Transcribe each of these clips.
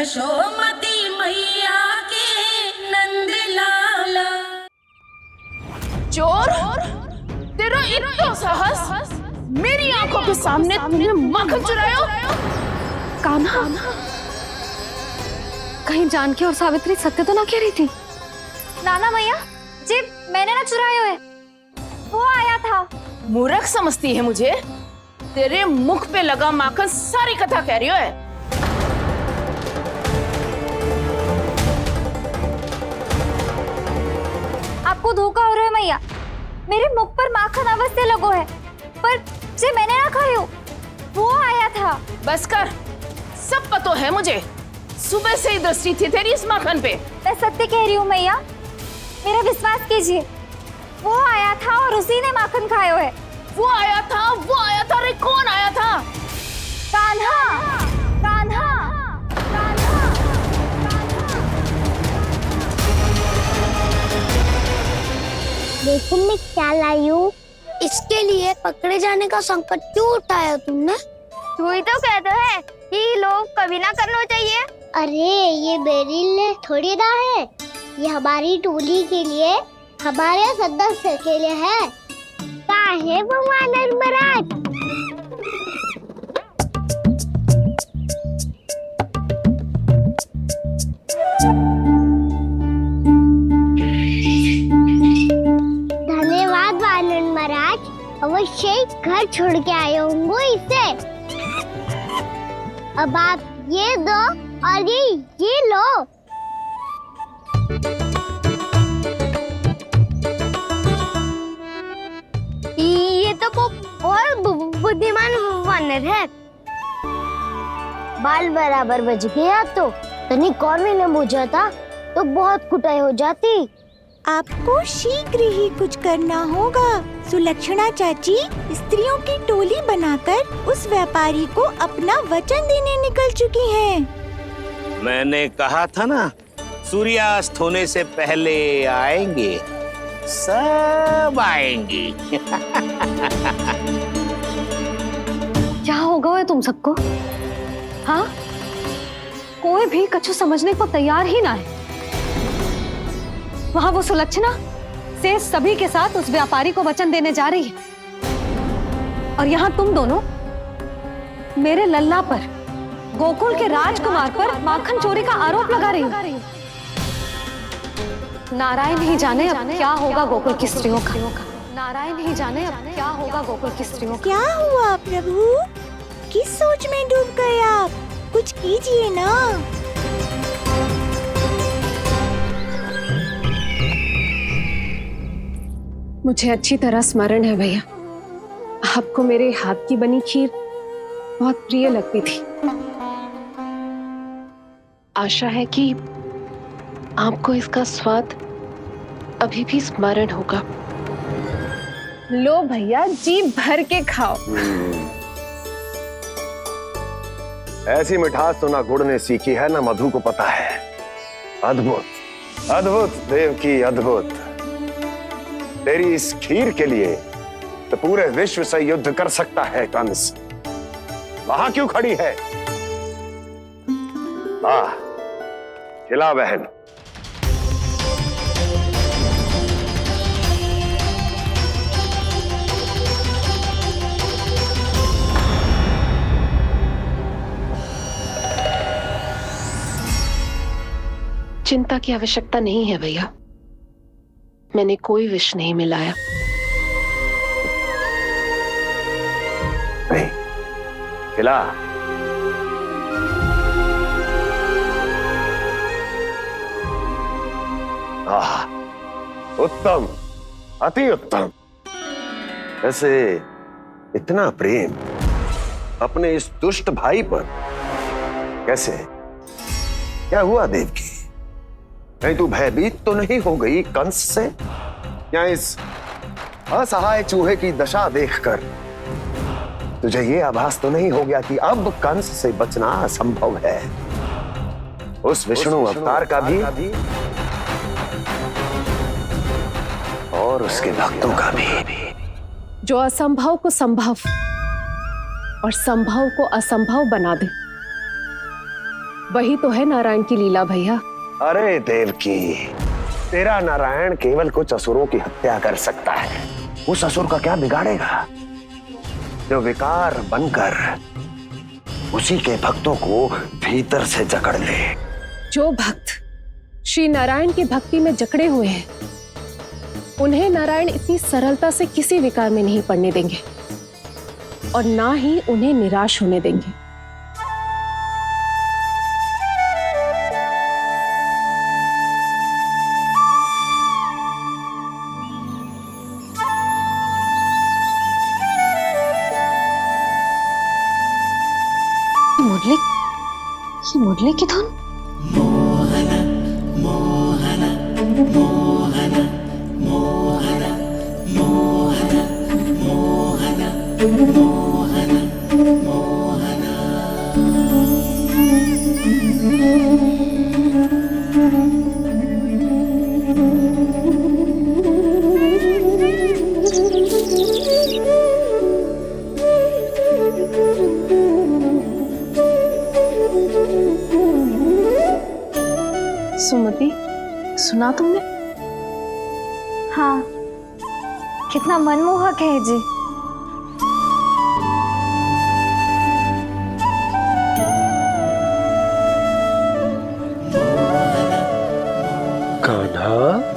यशोमती मैया के नंद लाला। चोर, तेरा इतना साहस, मेरी आंखों के सामने तूने माखन चुराया। कान्हा, कहीं जानकी और सावित्री सत्य तो ना कह रही थी? नाना मैया जी, मैंने ना चुराया है, वो आया था। मूर्ख समझती है मुझे? तेरे मुख पे लगा माखन सारी कथा कह रही है। आपको धोखा हो रहा है मैया, मेरे मुख पर माखन अवश्य लगो है, पर जे मैंने ना खायो, वो आया था। बस कर, सब पतो है मुझे। सुबह से ही दृष्टि थी तेरी इस माखन पे। मैं सत्य कह रही हूँ मैया, मेरा विश्वास कीजिए, वो आया था और उसी ने माखन खायो है। वो आया था, वो आया था। अरे कौन आया था? कान्हा, कान्हा, कान्हा। देखो मैं क्या लाई हूँ। इसके लिए पकड़े जाने का संकट क्यों उठाया तुमने? तू ही तो कहता है कि लोग कभी ना करना चाहिए। अरे ये मेरे लिए थोड़ी ना है, ये हमारी टोली के लिए, हमारे सदस्य के लिए है। काहे भगवान महाराज? धन्यवाद वानर महाराज, अवश्य ही घर छोड़ के आए होंगे इसे। अब आप ये दो और ये लो। ये तो बहुत बुद्धिमान वानर है। बाल बराबर बज गया तो तनिक और मैंने बुझा था तो बहुत कुटाई हो जाती। आपको शीघ्र ही कुछ करना होगा। सुलक्षणा चाची स्त्रियों की टोली बनाकर उस व्यापारी को अपना वचन देने निकल चुकी हैं। मैंने कहा था ना, सूर्यास्त होने से पहले आएंगे, सब आएंगी। क्या होगा तुम सबको? हाँ, कोई भी कछु समझने को तैयार ही ना है। वहां वो सुलक्षणा से सभी के साथ उस व्यापारी को वचन देने जा रही है, और यहाँ तुम दोनों मेरे लल्ला पर, गोकुल के राजकुमार पर माखन चोरी का आरोप लगा रही हो। नारायण ही जाने अब क्या होगा गोकुल की स्त्रियों का। नारायण ही जाने अब क्या होगा गोकुल की स्त्रियों का। क्या हुआ प्रभु? किस सोच में डूब गए आप? कुछ कीजिए ना। मुझे अच्छी तरह स्मरण है भैया, आपको मेरे हाथ की बनी खीर बहुत प्रिय लगती थी। आशा है कि आपको इसका स्वाद अभी भी स्मरण होगा। लो भैया, जी भर के खाओ। ऐसी मिठास तो ना गुड़ ने सीखी है ना मधु को पता है। अद्भुत, अद्भुत देवकी, अद्भुत। तेरी इस खीर के लिए तो पूरे विश्व से युद्ध कर सकता है कंस। वहां क्यों खड़ी है? खिला बहन। चिंता की आवश्यकता नहीं है भैया, मैंने कोई विष नहीं मिलाया। नहीं, खिला। उत्तम, अति उत्तम। ऐसे इतना प्रेम अपने इस दुष्ट भाई पर कैसे? क्या हुआ देवकी? कहीं तू भयभीत तो नहीं हो गई कंस से? या इस असहाय चूहे की दशा देखकर तुझे ये आभास तो नहीं हो गया कि अब कंस से बचना असंभव है? उस विष्णु अवतार का भी और उसके भक्तों का भी। जो असंभव को संभव और संभव को असंभव बना दे, वही तो है नारायण की लीला भैया। अरे देवकी, तेरा नारायण केवल कुछ असुरों की हत्या कर सकता है। उस असुर का क्या बिगाड़ेगा जो विकार बनकर उसी के भक्तों को भीतर से जकड़ ले। जो भक्त श्री नारायण की भक्ति में जकड़े हुए हैं, उन्हें नारायण इतनी सरलता से किसी विकार में नहीं पड़ने देंगे और ना ही उन्हें निराश होने देंगे। मुरली की धुन। सुमति, सुना तुमने? हाँ, कितना मनमोहक है जी। कान्हा,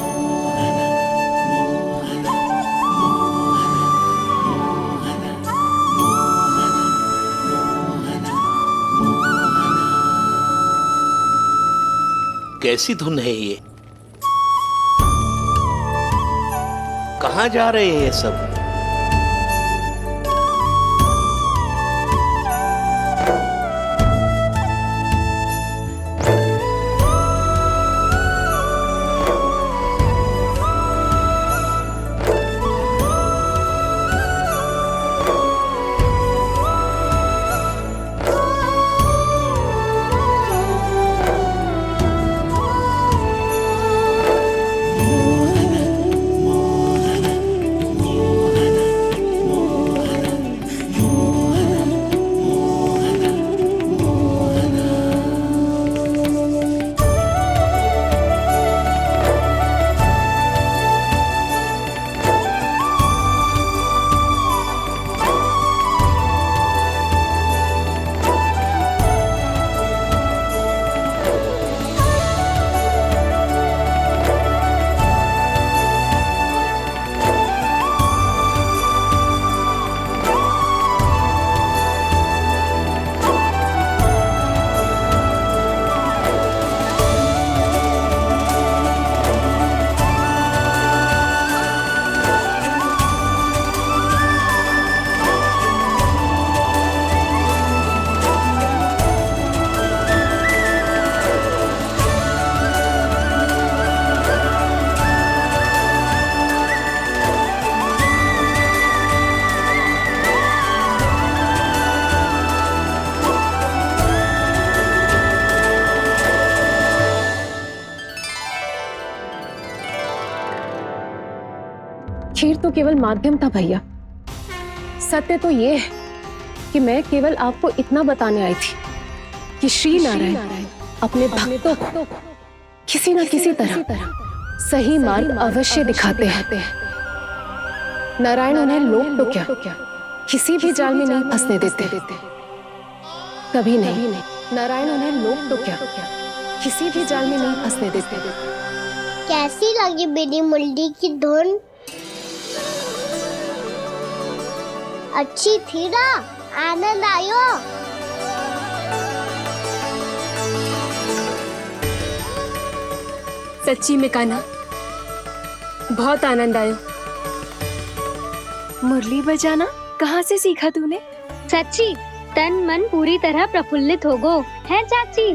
कैसी धुन है ये? कहाँ जा रहे हैं ये सब? खीर तो केवल माध्यम था भैया। सत्य तो ये है कि मैं केवल आपको इतना बताने आई थी कि श्री नारायण अपने भक्तों को किसी न किसी तरह सही मार्ग अवश्य दिखाते हैं। नारायण उन्हें लोक तो क्या किसी भी जाल में नहीं फंसने देते, कभी नहीं। नारायण उन्हें लोक तो क्या किसी भी जाल में नहीं फंसने देते। कैसी लगी मेरी मुरली की धुन? अच्छी थी ना? आनंद आयो? सच्ची में कान्हा, बहुत आनंद आया। मुरली बजाना कहाँ से सीखा तूने? सच्ची तन मन पूरी तरह प्रफुल्लित हो गो है चाची।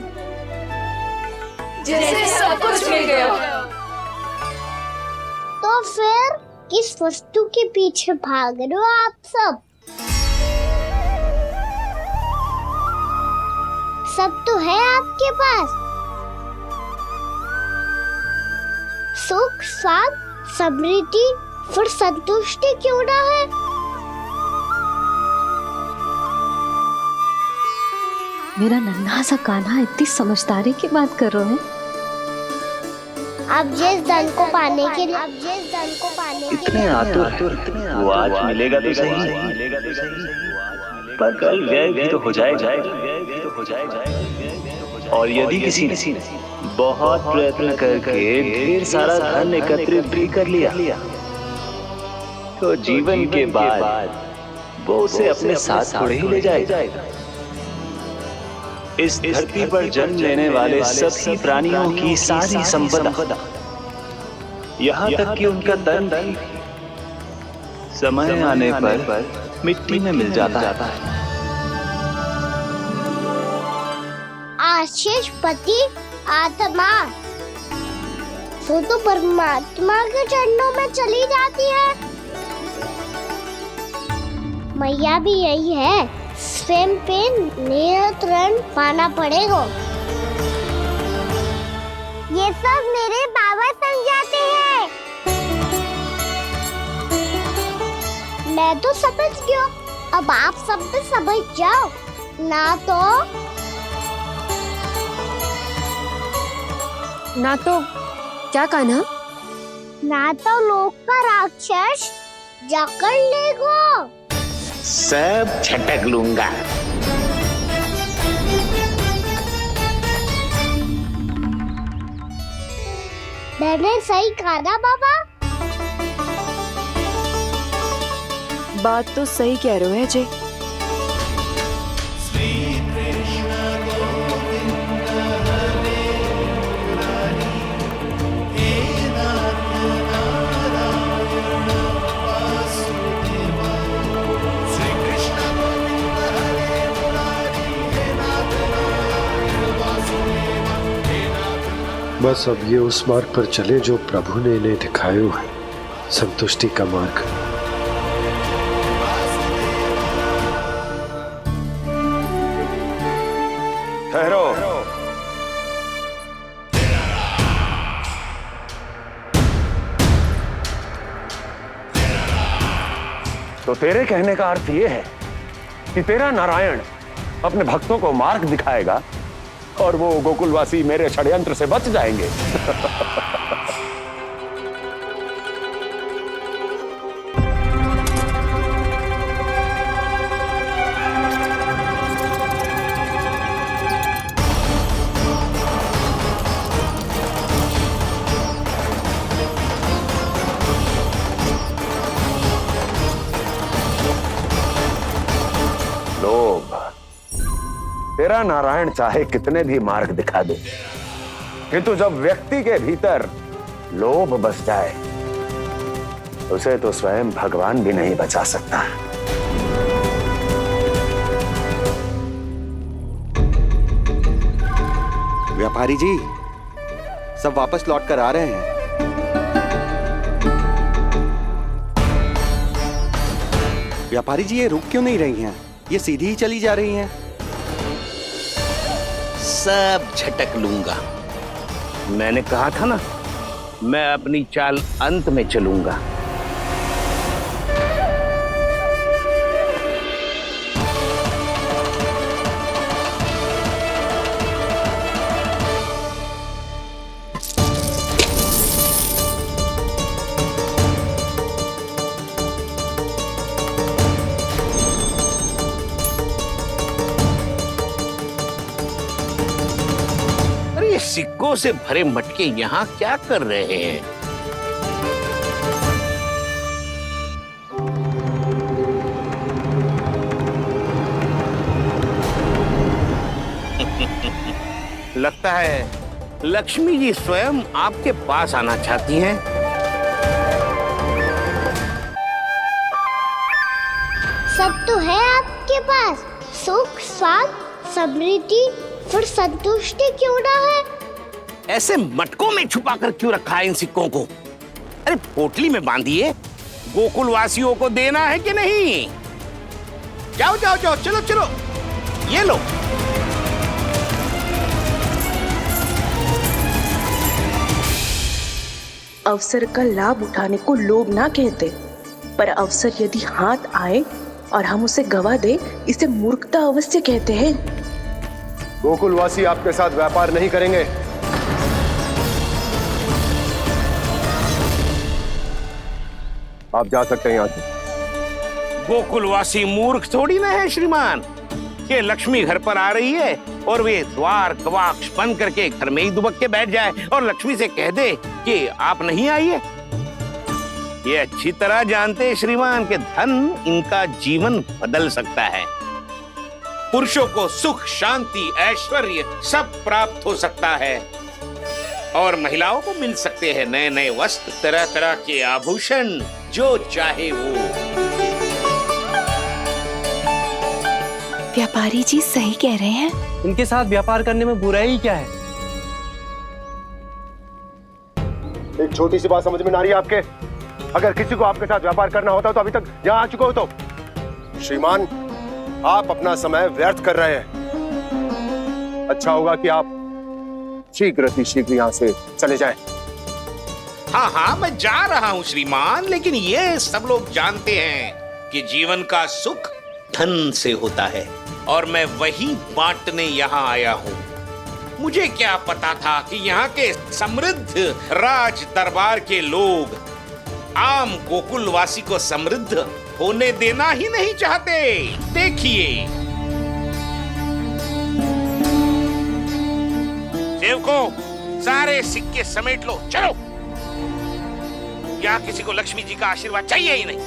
जैसे सब कुछ मिल गया। तो फिर किस वस्तु के पीछे भाग रहे हो आप सब? सब तो है आपके पास। सुख, स्वाद, समृद्धि, फिर संतुष्टि क्यों ना है? मेरा नन्हा सा कान्हा इतनी समझदारी की बात कर रहे हैं। अब जिस धन को पाने के लिए इतने आतुर वो आज मिलेगा तो सही, पर कल व्यय भी तो हो जाएगा। और यदि किसी ने बहुत प्रयत्न करके ढेर सारा धन एकत्रित भी कर लिया, तो जीवन के बाद वो उसे अपने साथ थोड़े ही ले जाएगा। इस धरती पर जन्म लेने वाले सभी प्राणियों की सारी संपदा, यहाँ तक कि उनका तन भी समय आने पर मिट्टी में मिल जाता है। आशीष पति आत्मा तो परमात्मा के चरणों में चली जाती है। मैया भी यही है, स्वयं पे नियंत्रण पाना पड़ेगा। ये सब मेरे बाबा समझाते हैं। मैं तो समझ गया, अब आप सब भी समझ जाओ, ना तो क्या कान्हा? ना तो लोक का राक्षस जकड़ लेगा। सब झटक लूंगा। मैंने सही कहा ना बाबा? बात तो सही कह रहे हो अजय। बस अब ये उस मार्ग पर चले जो प्रभु ने इन्हें दिखाया है, संतुष्टि का मार्ग। ठहरो। तो तेरे कहने का अर्थ यह है कि तेरा नारायण अपने भक्तों को मार्ग दिखाएगा और वो गोकुलवासी मेरे षड्यंत्र से बच जाएंगे। लोभ। तेरा नारायण चाहे कितने भी मार्ग दिखा दे, किंतु जब व्यक्ति के भीतर लोभ बस जाए, उसे तो स्वयं भगवान भी नहीं बचा सकता। व्यापारी जी, सब वापस लौट कर आ रहे हैं। व्यापारी जी, ये रुक क्यों नहीं रही हैं? ये सीधी ही चली जा रही हैं। सब झटक लूंगा। मैंने कहा था ना, मैं अपनी चाल अंत में चलूंगा। सिक्कों से भरे मटके यहाँ क्या कर रहे हैं? लगता है लक्ष्मी जी स्वयं आपके पास आना चाहती हैं। सब तो है आपके पास, सुख, स्वाद, समृद्धि, फिर संतुष्टि क्यों ना है? ऐसे मटकों में छुपा कर क्यों रखा है इन सिक्कों को? अरे पोटली में बांधिए, गोकुलवासियों को देना है कि नहीं? जाओ जाओ जाओ, चलो चलो, ये लो। अवसर का लाभ उठाने को लोभ ना कहते, पर अवसर यदि हाथ आए और हम उसे गवा दे, इसे मूर्खता अवश्य कहते हैं। गोकुलवासी आपके साथ व्यापार नहीं करेंगे। आप जा सकते हैं यहाँ से। गोकुलवासी मूर्ख थोड़ी ना है श्रीमान। ये लक्ष्मी घर पर आ रही है और वे द्वार कवाक्ष बंद करके घर में ही दुबक के बैठ जाए और लक्ष्मी से कह दे कि आप नहीं आइए। ये अच्छी तरह जानते हैं श्रीमान कि धन इनका जीवन बदल सकता है। पुरुषों को सुख, शांति, ऐश्वर्य सब प्राप्त हो सकता है और महिलाओं को मिल सकते हैं नए नए वस्त्र, तरह तरह के आभूषण, जो चाहे वो। व्यापारी जी सही कह रहे हैं। उनके साथ व्यापार करने में बुराई क्या है? एक छोटी सी बात समझ में ना रही है आपके? अगर किसी को आपके साथ व्यापार करना होता तो अभी तक यहाँ आ चुके हो। तो श्रीमान, आप अपना समय व्यर्थ कर रहे हैं। अच्छा होगा कि आप शीघ्र ही शीघ्र यहाँ से चले जाएं। हाँ हाँ, मैं जा रहा हूँ श्रीमान, लेकिन ये सब लोग जानते हैं कि जीवन का सुख धन से होता है और मैं वही बांटने यहाँ आया हूँ। मुझे क्या पता था कि यहाँ के समृद्ध राज दरबार के लोग आम गोकुलवासी को समृद्ध होने देना ही नहीं चाहते। देखिए सेवकों, सारे सिक्के समेट लो, चलो। यहाँ किसी को लक्ष्मी जी का आशीर्वाद चाहिए ही नहीं।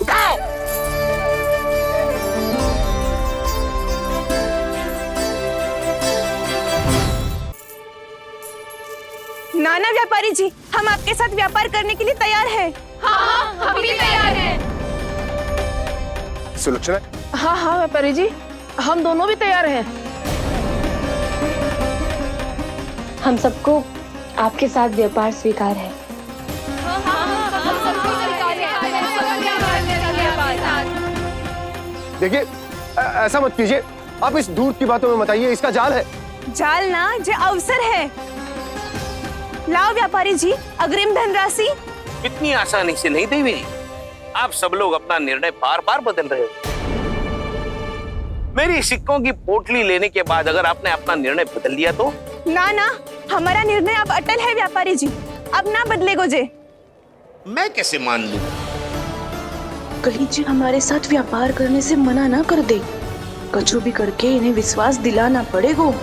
उठाओ। नाना व्यापारी जी, हम आपके साथ व्यापार करने के लिए तैयार हैं। हाँ, हम भी तैयार हैं। सुलक्षणा? हाँ हाँ व्यापारी जी, हम दोनों भी तैयार हैं। हम सबको आपके साथ व्यापार स्वीकार है। देखिए, ऐसा मत कीजिए। आप इस दूध की बातों में मत आइए, इसका जाल है। जाल ना, जो अवसर है। लाओ व्यापारी जी, अग्रिम धनराशि। इतनी आसानी से नहीं देवी जी। आप सब लोग अपना निर्णय बार बार बदल रहे हो। मेरी सिक्कों की पोटली लेने के बाद अगर आपने अपना निर्णय बदल लिया तो? ना ना, हमारा निर्णय अब अटल है व्यापारी जी, अब ना बदलेगो जे। मैं कैसे मान लूं? कहीं जी हमारे साथ व्यापार करने से मना ना कर दे। कछु भी करके इन्हें विश्वास दिलाना पड़ेगा।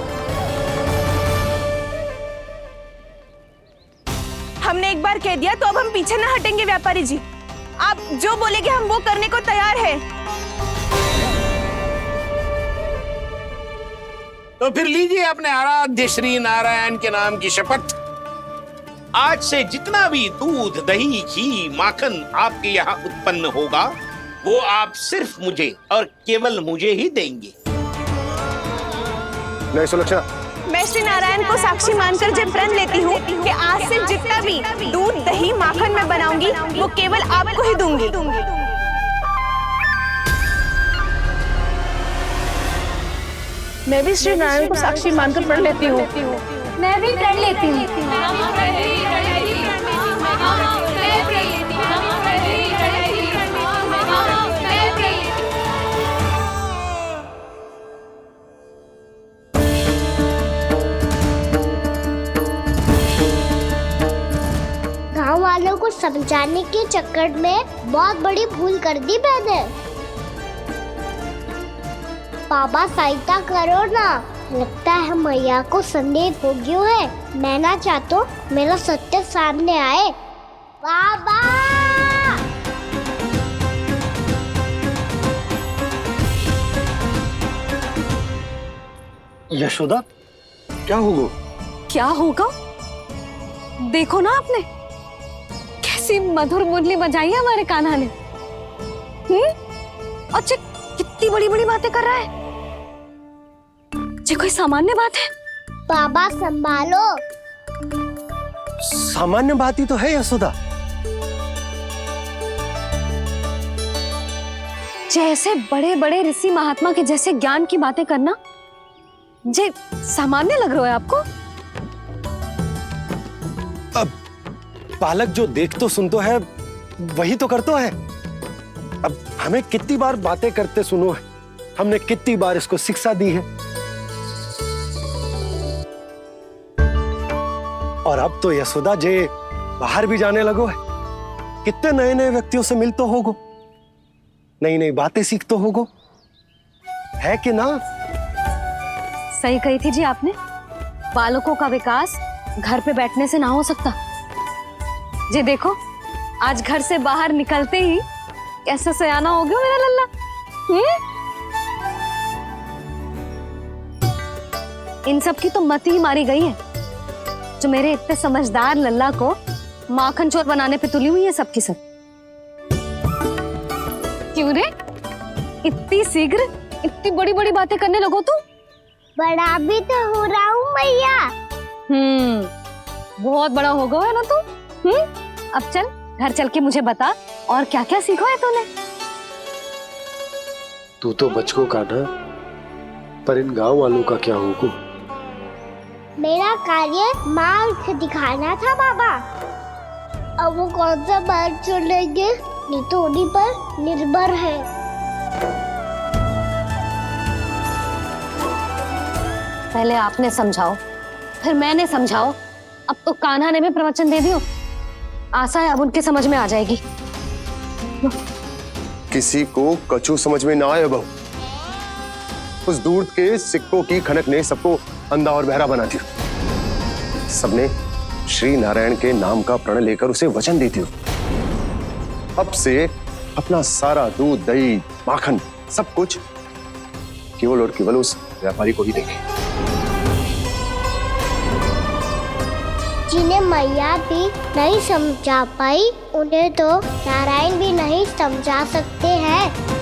हमने एक बार कह दिया तो अब हम पीछे ना हटेंगे व्यापारी जी। आप जो बोलेंगे हम वो करने को तैयार है। तो फिर लीजिए अपने आराध्य श्री नारायण के नाम की शपथ। आज से जितना भी दूध, दही, घी, माखन आपके यहाँ उत्पन्न होगा वो आप सिर्फ मुझे और केवल मुझे ही देंगे। नहीं सुलक्षणा, मैं श्री नारायण को साक्षी मानकर जब प्रण लेती हूँ कि आज से जितना भी दूध, दही, माखन मैं बनाऊंगी वो केवल आपको ही दूंगी। मैं भी श्री नारायण को साक्षी मानकर प्रण लेती हूँ। मैं भी प्रण लेती हूँ। गाँव वालों को समझाने के चक्कर में बहुत बड़ी भूल कर दी मैंने। बाबा सहायता करो ना, लगता है मैया को संदेह हो गया है। मैं ना चाहता मेरा सत्य सामने आए। बाबा! यशोदा, क्या होगा? क्या होगा? देखो ना आपने कैसी मधुर मुरली बजाई है हमारे कान्हा ने। अच्छा, कितनी बड़ी बड़ी बातें कर रहा है। ये कोई सामान्य बात है? बाबा संभालो। सामान्य बात ही तो है यशोदा। जैसे बड़े बड़े ऋषि महात्मा के जैसे ज्ञान की बातें करना जे सामान्य लग रहा है आपको? अब बालक जो देख तो सुन तो है वही तो करता है। अब हमें कितनी बार बातें करते सुनो है, हमने कितनी बार इसको शिक्षा दी है। और अब तो यशोदा जे बाहर भी जाने लगो है। कितने नए नए व्यक्तियों से मिलते होगो, नई नई बातें सीखते होगो, है कि ना? सही कही थी जी आपने। बालकों का विकास घर पे बैठने से ना हो सकता। जी देखो, आज घर से बाहर निकलते ही कैसा सयाना हो गया मेरा लल्ला। इन सब की तो मत ही मारी गई है, जो मेरे इतने समझदार लल्ला को माखन चोर बनाने पे तुली हुई है सबकी सब। क्यों रे, इतनी शीघ्र इतनी बड़ी बड़ी बातें करने लगो तू? बड़ा भी तो हो रहा हूँ मैया। बहुत बड़ा हो गया है ना तू। अब चल घर चल के मुझे बता और क्या क्या सीखा है तूने। तू तो बचको का ना, पर इन गांव वालों का क्या होगा? मेरा कार्य मार्ग दिखाना था बाबा। अब वो कौन सा मार्ग चुनेंगे ये तो उन्हीं पर निर्भर है। पहले आपने समझाओ, फिर मैंने समझाओ। अब तो कान्हा ने भी प्रवचन दे दियो। आशा है अब उनके समझ में आ जाएगी। किसी को कछु समझ में ना आए बहू। उस दूर के सिक्कों की खनक ने सबको अंधा और बहरा बना दिया। सबने श्री नारायण के नाम का प्रण लेकर उसे वचन देती हो। अब से अपना सारा दूध, दही, माखन सब कुछ केवल और केवल उस व्यापारी को ही देंगे। जिन्हें मैया भी नहीं समझा पाई, उन्हें तो नारायण भी नहीं समझा सकते हैं।